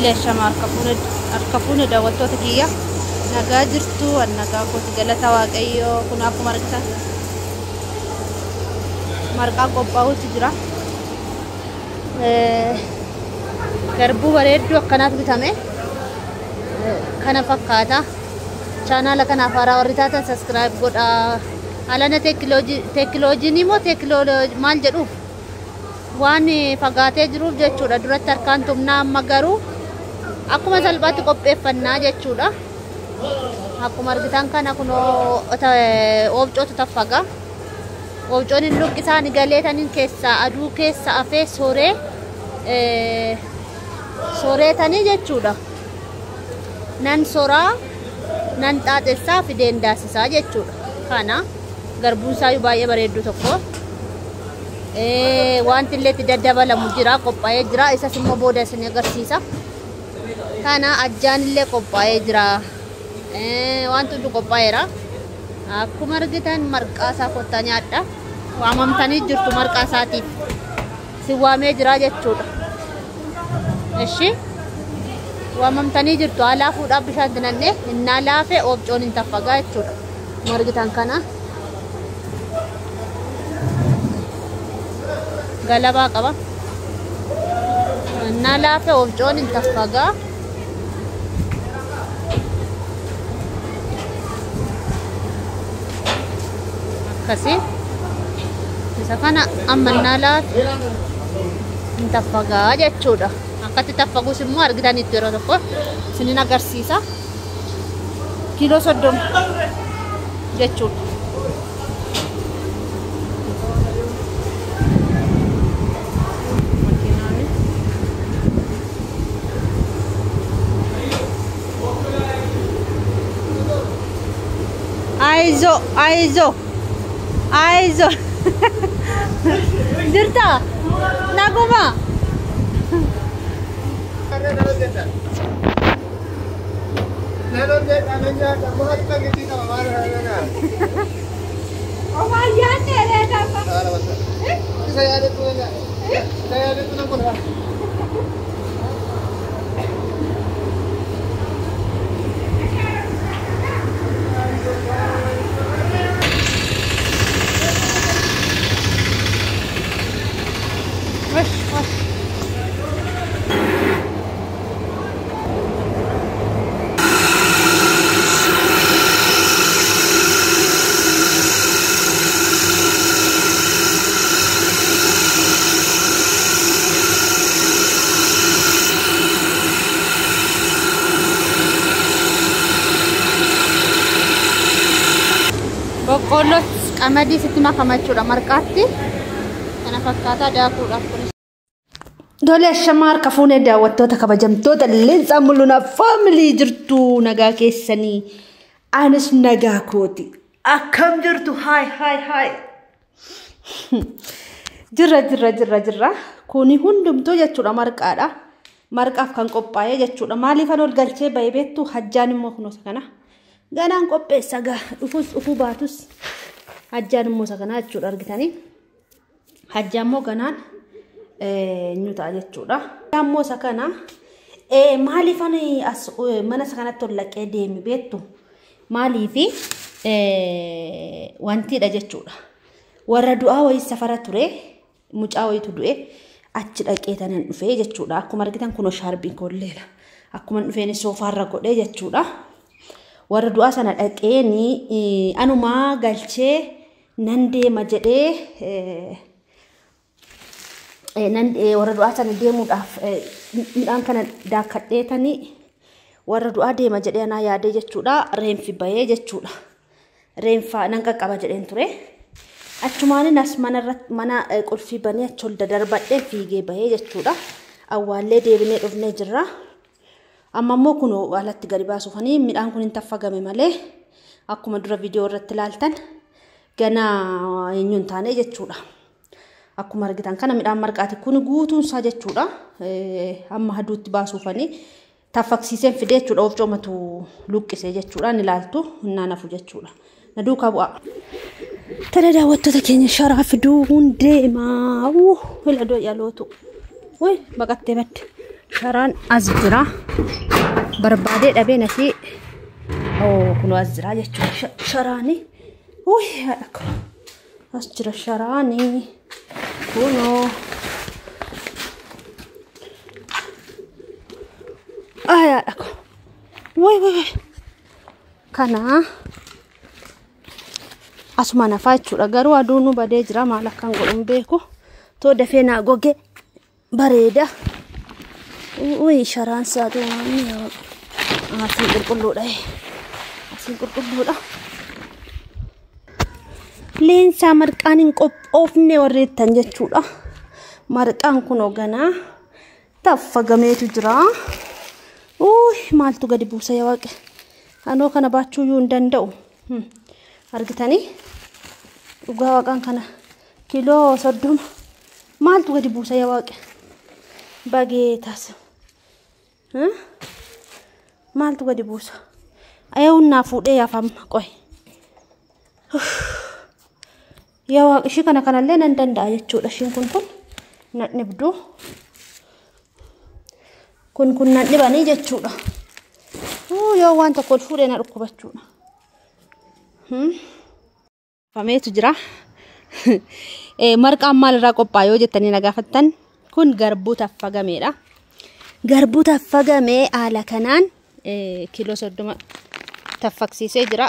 دولي الشمار أركفون دوتو تكية نجاجرتو النجاكو تجلتا واقعيو كنا أكو مرقا قباو تجرا garbu bareeddu akkanaatu bitame kana fakkaata channel kana fara warri taatan subscribe godha alana teknolojii moo teknolojii maal jedhu waan fagaatee jiruuf jechuudha duratti harkaan tumnaa amma garuu akkuma salphaatti qopheeffannaa jechuudha akkuma argitan kana kunoo oobcoota taffaga oobcoon hin luqqisaan galeetaniin keessa aduu keessa afee soreetanii jechuudha nan soraa nan xaaxessaa fideen daasisaa jechuudha kana garbuun isaa baay'ee bareeddu tokko wanti illee itti daddabalamu jira qophaa'ee jira isas immoo booda isin agarsiisa kana ajjaan illee qophaa'ee jira wanti hundi qophaa'eera akkuma argitan marqaa isaa kottaa nyaadha waamamtanii jirtu marqaa isaatiif si waamee jira jechuudha eshi waamamtanii jirtu alaa fuudhaaf bishaan dinanne innaa laafee oobcoon hin taffagaa jechuudha margitan kana galabaa qaba innaa laafee oobcoon hin taffagaa akkasii isa kana amma innaa laafee hin taffagaa jechuudha akkatti taffaguus immoo argitanitti yeroo tokko isinin agarsiisa kiiloo 30 jechuudha aizo dirta naguma boqqolloo qamadii sitti makamachuudha marqaatti kana fakkaataa daakuudhaaf kunis dole shamaar kafuune daawwattoota kabajamtoota leensaa mul'una family jirtu nagaa keessanii anis nagaa kooti akkam jirtu hai jirra kuni hundumtuu jechuudha marqaadha marqaaf kan qophaa'ee jechuudha maaliifan ol galchee bahee beektu hajjaan immoo kunuunsa kana ganaan qopheessa dhufuu baatus hajjaan immoo isa kana jechuudha argitanii hajjaan immoo ganaan nyuta jechuudha ammoo isa kana maaliifan as mana isa kanatti ol laqee deemi beektu maaliifi wantiidha jechuudha warra du'aa wayii safara ture mucaa wayiitu du'e achi dhaqee tanan dhufee jechuudha akkuma argitan kunoo shaarbiin kolleela akkuma dhufeen soofaarra godhee jechuudha warra du'aa sana dhaqeeni anumaa galchee nan deema jedhee warra du'aa sana deemuudhaaf midhaan kana daakkadheetanii warra du'aa deema jedhee anaa yaadee jechuudha reenfi bahee jechuudha reenfa nan qaqqaba jedheen ture achumaan as mana qulfii banee achi ol darbadhee fiigee bahee jechuudha awwaallee deebinee dhufnee jirra amma immoo kunoo alatti gadi baasuufanii midhaan kun hin taffagame malee akkuma dura viidiyoo irratti ilaaltan gana eenyuun taane jechuudha akkuma argitan kana midhaan marqaati kun guutuun isaa jechuudha amma haduutti baasuufanii taffaqsiiseen fidee jechuudha of coomatu luqqisee jechuudha ni ilaaltu naanafu jechuudha na duukaa bu'a tana daawwattoota keenya sharaa fiduu hundeemaa ila doo yaalootu way baqattee badde sharaan as jira barbaadee dhabee nati kunoo as jira jechuudha sharaani haadha as jira sharaani kunoo haadha way kana asuma nafaa jechuudha garuu aduun badee jira maal akkan godhun beeku too dafee naa goge bareeda sharaan saatu asiin qulqulluudha leensaa marqaan hin qophoofne warreettan jechuudha marqaan kun oganaa taffagameetu jira maaltu gadi buusa yaa waaqe anoo kana baachuu yuu hin danda'u argitanii dhugaa waaqaan kana kiloo 30 maaltu gadi buusa yaa waaqe bageetas maaltu gadi buusa ayuunaa fuudhee yaafamma qoy yaa waaqe ishii kanallee nan danda'a jechuudha ishiin kun nadhibdu kun nadhibanii jechuudha yoo waan tokko fuudhee na dhukkubachuudha fameetu jira marqaan maalirraa qophaa'e yoo jettanii na gaafattan kun garbuu taffagameedha garbuu taffagamee haala kanaan kiiloo 30 taffaqsiisee jira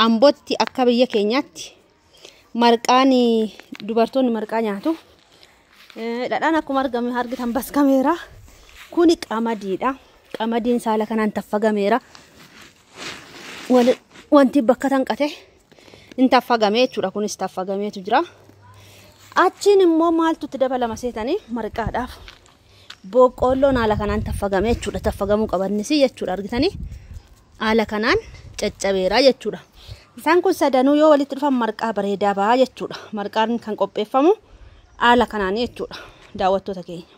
ambootti akka biyya keenyaatti marqaan dubartoonni marqaa nyaatu dhadhaan akkuma argitan baskameera kuni qamadiidha qamadiin saala kanaan taffagameera wanti bakka tanqate in taffagamee jechuudha kunis taffagameetu jira achiin immoo maaltu itti dabalama seetanii marqaadhaaf boqqolloon haala kanaan taffagamee jechuudha taffagamuu qabannis jechuudha argitanii haala kanaan caccabeera jechuudha isaan kun sadanuu yoo walitti dhufan marqaa bareedaa baa jechuudha marqaan kan qopheeffamu haala kanaan jechuudha daawwattoota keenya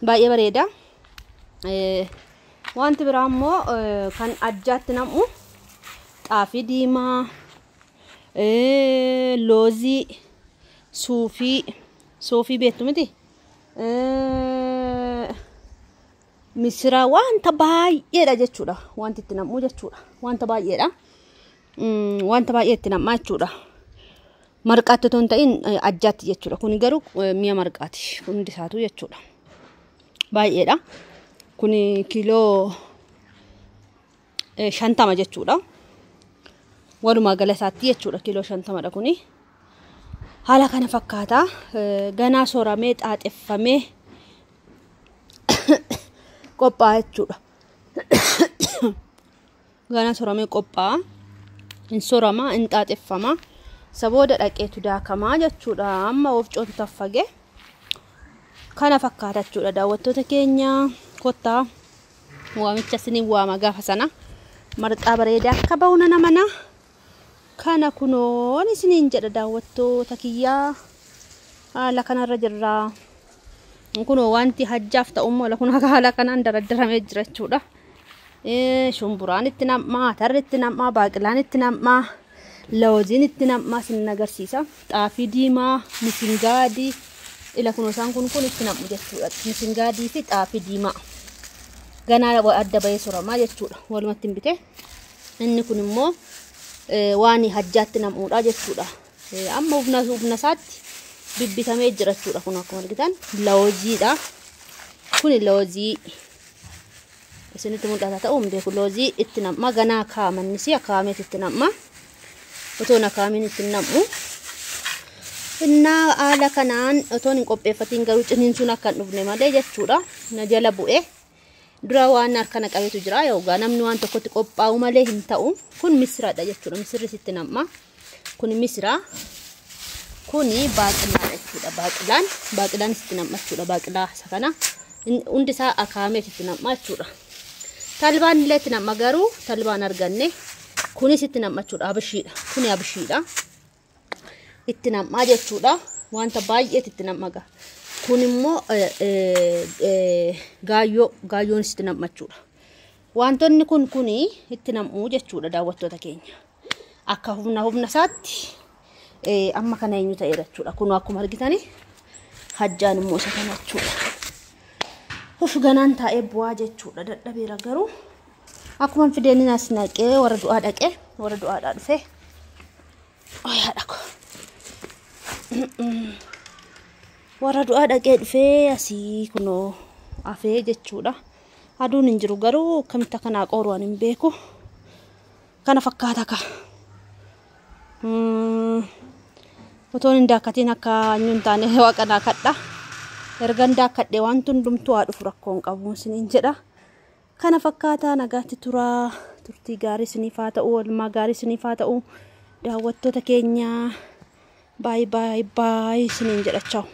baay'ee bareeda wanti biraa immoo kan ajjaatti namu xaafii diimaa loozii suufii beektu miti misira wanta baay'eedha jechuudha wanti itti namu jechuudha wanta baay'eedha wanta baay'ee itti namaa jechuudha marqaatti otoo hin ta'in ajjaatti jechuudha kun garuu mi'a marqaati hundi isaatu jechuudha baay'eedha kun kiiloo 50 jechuudha walumaa gala isaatti jechuudha kiiloo 50 dha kuni haala kana fakkaata ganaa soramee xaaxeffamee qophaa'a jechuudha ganaa soramee qophaa'a in sorama in xaaxeffama sabooda dhaqeetu daakamaa jechuudha amma wofcootu taffage kana fakkaata jechuudha daawwattoota keenya kottaa waamicha sinin waama gaafa sana marqaa bareedaa akka ba'una namana kana kunoon isiniin jedha daawwattoota kiyyaa haala kanarra jirra kunoo wanti hajjaaf ta'ummoo la kun haala kanaan daraddaramee jira jechuudha shumburaan itti nammaa tarri itti nammaa baaqilaan itti nammaa lawziin itti nammaa sin agarsiisa xaafii diimaa misingaadii ila kunoo isaan kun itti nammu jechuudha misingaadii fi xaafii diimaa ganaa adda bahee soramaa jechuudha walumatti hin bite inni kun immoo waan hajjaatti namuudha jechuudha amma hubna isaatti bibbitamee jira jechuudha kun akkuma argitan lawziidha kun lawzii isinitti mul'ata ta'uu hin beeku lawzii itti namma ganaa kaamannisi akaamee itti namma otoo na kaamiin itti nammu innaa haala kanaan otoo hin qopheeffatiin garuu ciniinsuun akka hin dhufne malee jechuudha na jala bu'e dura waan harkana qabeetu jira yookaan namni waan tokkotti qophaa'u malee hin ta'u kun misiraadha jechuudha misirri sitti namma kun misira kuni baaqilaa jechuudha baaqilaan sitti namma jechuudha baaqilaa isa kana hundi isaa akaamee sitti namma jechuudha talbaan illee itti namma garuu talbaan arganne kuni sitti namma jechuudha abishiidha kuni abishiidha itti namma jechuudha wanta baay'ee itti namma kun immoo gaayyoon itti namma jechuudha wantoonni kuni itti nammu jechuudha daawwattoota keenya akka humna isaatti amma kana eenyu ta'e jechuudha kun akkuma argitani hajjaan immoo isa kana jechuudha Uf ganaan taa'ee bu'aa jechuudha dadhabeera garuu akkuma fideen as naqee warra du'aa dhaqee warra du'aadhaa dhufee oyaadha ko warra du'aa dhaqee dhufee asii kunoo afee jechuudha. Aduun hin jiru garuu kamitti kana qoruun hin beeku kana fakkaata ka otoon hin daakkatiin akka nyuun taane waaqanaa kadha ergan daakkadhee waan hundumtuu haa dhufu rakkoon qabu isiniin jedha. Kana fakkaata nagaatti turaa turtii gaarii isiniif haa ta'u oolmaa gaarii isiniif haa ta'u daawwattoota keenya baay baay baay isiniin jedha. Ciao.